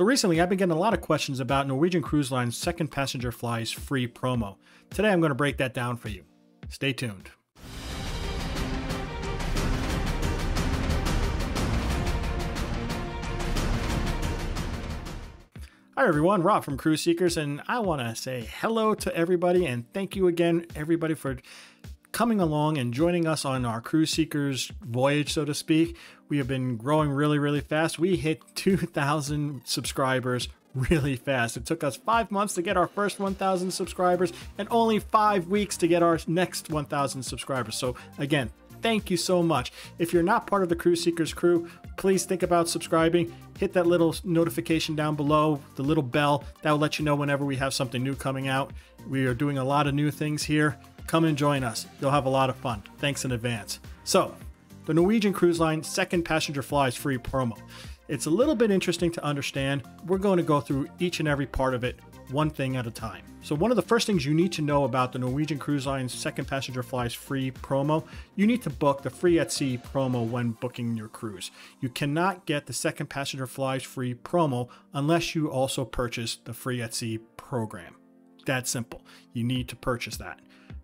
So recently I've been getting a lot of questions about Norwegian Cruise Line's second passenger flies free promo. Today I'm going to break that down for you. Stay tuned. Hi everyone, Rob from Cruise Seekers, and I want to say hello to everybody and thank you again everybody for coming along and joining us on our Cruise Seekers voyage, so to speak. We have been growing really fast. We hit 2,000 subscribers really fast. It took us 5 months to get our first 1,000 subscribers and only 5 weeks to get our next 1,000 subscribers. So again, thank you so much. If you're not part of the Cruise Seekers crew, please think about subscribing. Hit that little notification down below, the little bell. That will let you know whenever we have something new coming out. We are doing a lot of new things here. Come and join us. You'll have a lot of fun. Thanks in advance. So, the Norwegian Cruise Line second passenger flies free promo. It's a little bit interesting to understand. We're going to go through each and every part of it, one thing at a time. So one of the first things you need to know about the Norwegian Cruise Line's second passenger flies free promo, you need to book the free at sea promo when booking your cruise. You cannot get the second passenger flies free promo unless you also purchase the free at sea program. That's simple. You need to purchase that.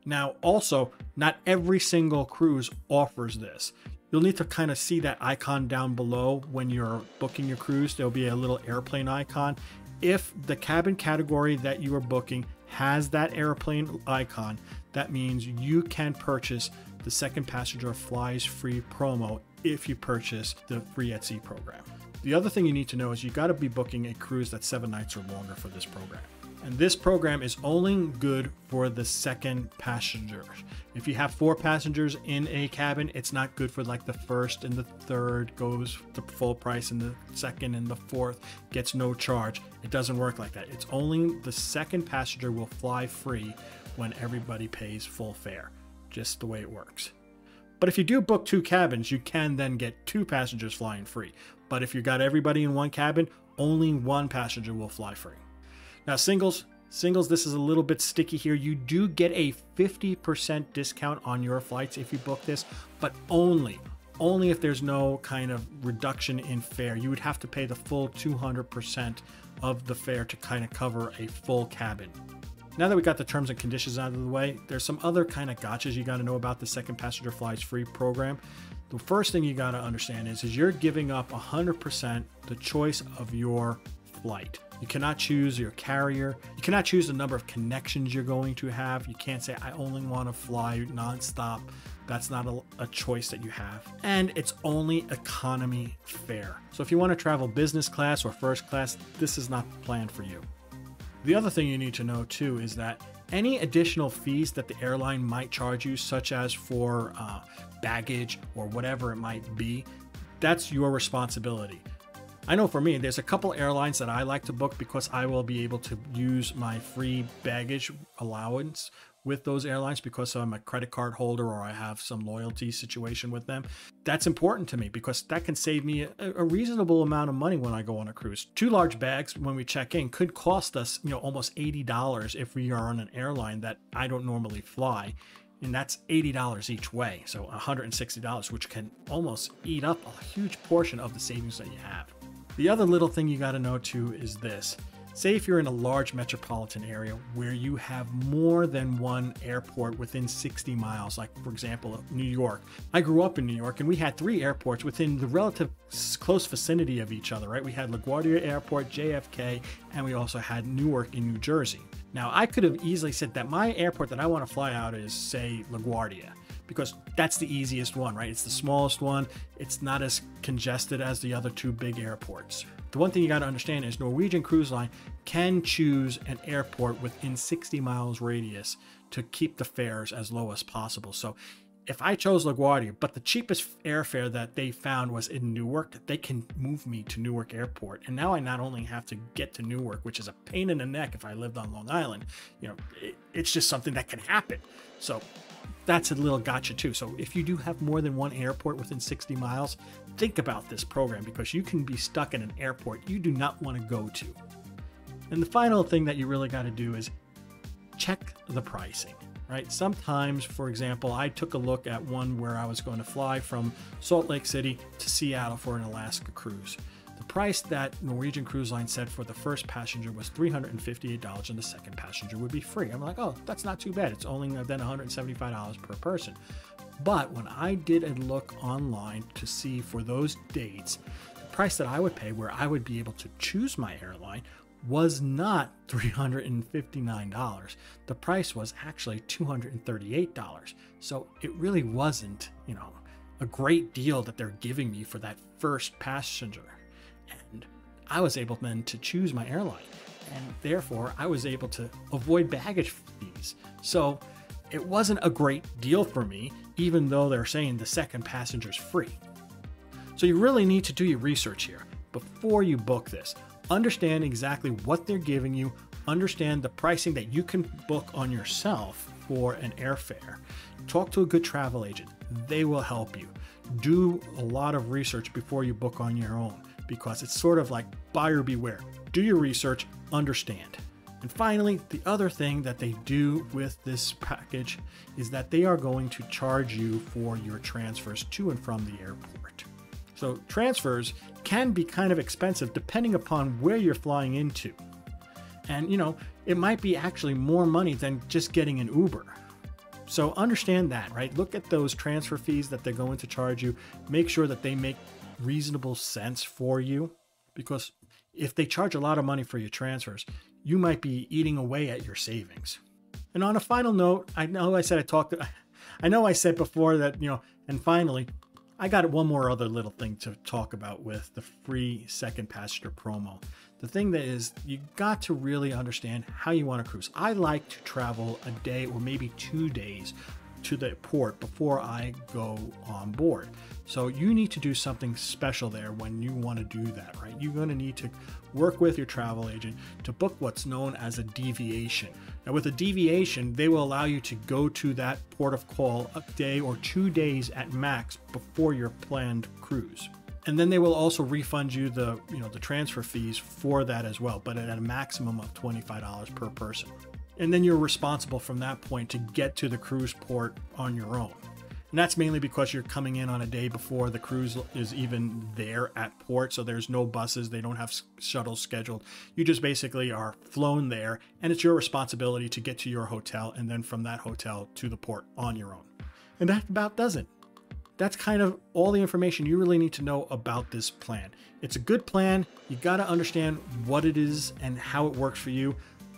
Now, also, not every single cruise offers this. You'll need to kind of see that icon down below when you're booking your cruise. There'll be a little airplane icon. If the cabin category that you are booking has that airplane icon, that means you can purchase the second passenger flies free promo if you purchase the free at sea program. The other thing you need to know is you got to be booking a cruise that's 7 nights or longer for this program. And this program is only good for the second passengers. If you have 4 passengers in a cabin, it's not good for like the first and the third goes to full price and the second and the fourth gets no charge. It doesn't work like that. It's only the second passenger will fly free when everybody pays full fare. Just the way it works. But if you do book 2 cabins, you can then get 2 passengers flying free. But if you got everybody in one cabin, only 1 passenger will fly free. Now singles, this is a little bit sticky here. You do get a 50% discount on your flights if you book this, but only if there's no kind of reduction in fare. You would have to pay the full 200% of the fare to kind of cover a full cabin. Now that we got the terms and conditions out of the way, there's some other kind of gotchas you got to know about the second passenger flies free program. The first thing you got to understand is you're giving up 100% the choice of your flight. You cannot choose your carrier. You cannot choose the number of connections you're going to have. You can't say, I only want to fly nonstop. That's not a choice that you have. And it's only economy fare. So if you want to travel business class or first class, this is not planned for you. The other thing you need to know too is that any additional fees that the airline might charge you, such as for baggage or whatever it might be, that's your responsibility. I know for me, there's a couple airlines that I like to book because I will be able to use my free baggage allowance with those airlines because I'm a credit card holder or I have some loyalty situation with them. That's important to me because that can save me a reasonable amount of money when I go on a cruise. 2 large bags when we check in could cost us, almost $80 if we are on an airline that I don't normally fly. And that's $80 each way, so $160, which can almost eat up a huge portion of the savings that you have. The other little thing you got to know too is this. Say if you're in a large metropolitan area where you have more than one airport within 60 miles, like for example, New York. I grew up in New York and we had 3 airports within the relative close vicinity of each other, right? We had LaGuardia Airport, JFK, and we also had Newark in New Jersey. Now I could have easily said that my airport that I want to fly out is, say, LaGuardia, because that's the easiest one, right? It's the smallest one. It's not as congested as the other 2 big airports. The one thing you got to understand is Norwegian Cruise Line can choose an airport within 60 miles radius to keep the fares as low as possible. So if I chose LaGuardia, but the cheapest airfare that they found was in Newark, they can move me to Newark Airport. And now I not only have to get to Newark, which is a pain in the neck if I lived on Long Island, it's just something that can happen. So that's a little gotcha too. So if you do have more than one airport within 60 miles, think about this program because you can be stuck in an airport you do not want to go to. And the final thing that you really got to do is check the pricing, right? Sometimes, for example, I took a look at one where I was going to fly from Salt Lake City to Seattle for an Alaska cruise. The price that Norwegian Cruise Line said for the first passenger was $358 and the second passenger would be free. I'm like, oh, that's not too bad. It's only then $175 per person. But when I did a look online to see for those dates, the price that I would pay where I would be able to choose my airline was not $359. The price was actually $238. So it really wasn't, a great deal that they're giving me for that first passenger. And I was able then to choose my airline. And therefore, I was able to avoid baggage fees. So it wasn't a great deal for me, even though they're saying the second passenger is free. So you really need to do your research here before you book this. Understand exactly what they're giving you. Understand the pricing that you can book on yourself for an airfare. Talk to a good travel agent. They will help you. Do a lot of research before you book on your own, because it's sort of like buyer beware. Do your research, understand. And finally, the other thing that they do with this package is that they are going to charge you for your transfers to and from the airport. So transfers can be kind of expensive depending upon where you're flying into. And it might be actually more money than just getting an Uber. So understand that, right? Look at those transfer fees that they're going to charge you. Make sure that they make reasonable sense for you, because if they charge a lot of money for your transfers, you might be eating away at your savings. And on a final note, I know I said before that, and finally, I got one more other little thing to talk about with the free second passenger promo. The thing that is, you got to really understand how you want to cruise. I like to travel a day or maybe 2 days to the port before I go on board. So you need to do something special there when you want to do that, right? You're going to need to work with your travel agent to book what's known as a deviation. Now with a deviation, they will allow you to go to that port of call a day or 2 days at max before your planned cruise. And then they will also refund you the transfer fees for that as well, but at a maximum of $25 per person. And then you're responsible from that point to get to the cruise port on your own. And that's mainly because you're coming in on a day before the cruise is even there at port. So there's no buses. They don't have shuttles scheduled. You just basically are flown there, and it's your responsibility to get to your hotel and then from that hotel to the port on your own. And that about does it. That's kind of all the information you really need to know about this plan. It's a good plan. You got to understand what it is and how it works for you.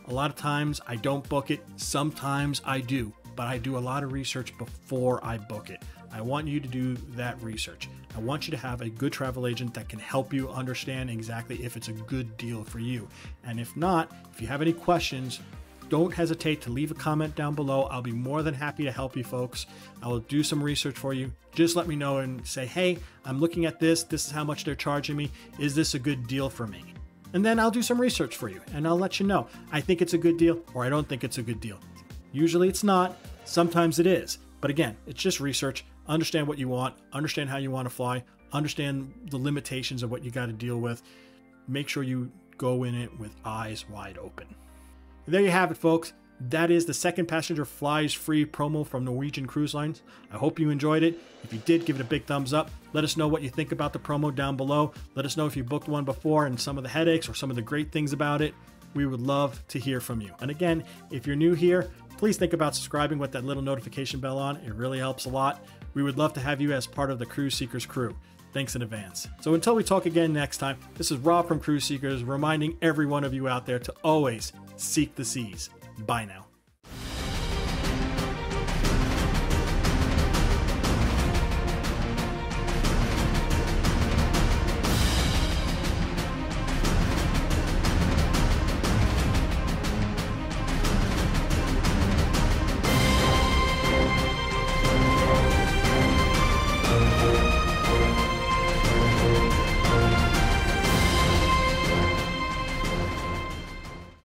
A lot of times I don't book it. Sometimes I do, but I do a lot of research before I book it. I want you to do that research. I want you to have a good travel agent that can help you understand exactly if it's a good deal for you. And if not, if you have any questions, don't hesitate to leave a comment down below. I'll be more than happy to help you folks. I will do some research for you. Just let me know and say, hey, I'm looking at this. This is how much they're charging me. Is this a good deal for me? And then I'll do some research for you and I'll let you know. I think it's a good deal or I don't think it's a good deal. Usually it's not. Sometimes it is. But again, it's just research. Understand what you want. Understand how you want to fly. Understand the limitations of what you got to deal with. Make sure you go in it with eyes wide open. And there you have it, folks. That is the second passenger flies free promo from Norwegian Cruise Lines. I hope you enjoyed it. If you did, give it a big thumbs up. Let us know what you think about the promo down below. Let us know if you booked one before and some of the headaches or some of the great things about it. We would love to hear from you. And again, if you're new here, please think about subscribing with that little notification bell on. It really helps a lot. We would love to have you as part of the Cruise Seekers crew. Thanks in advance. So until we talk again next time, this is Rob from Cruise Seekers reminding every one of you out there to always seek the seas. Bye now.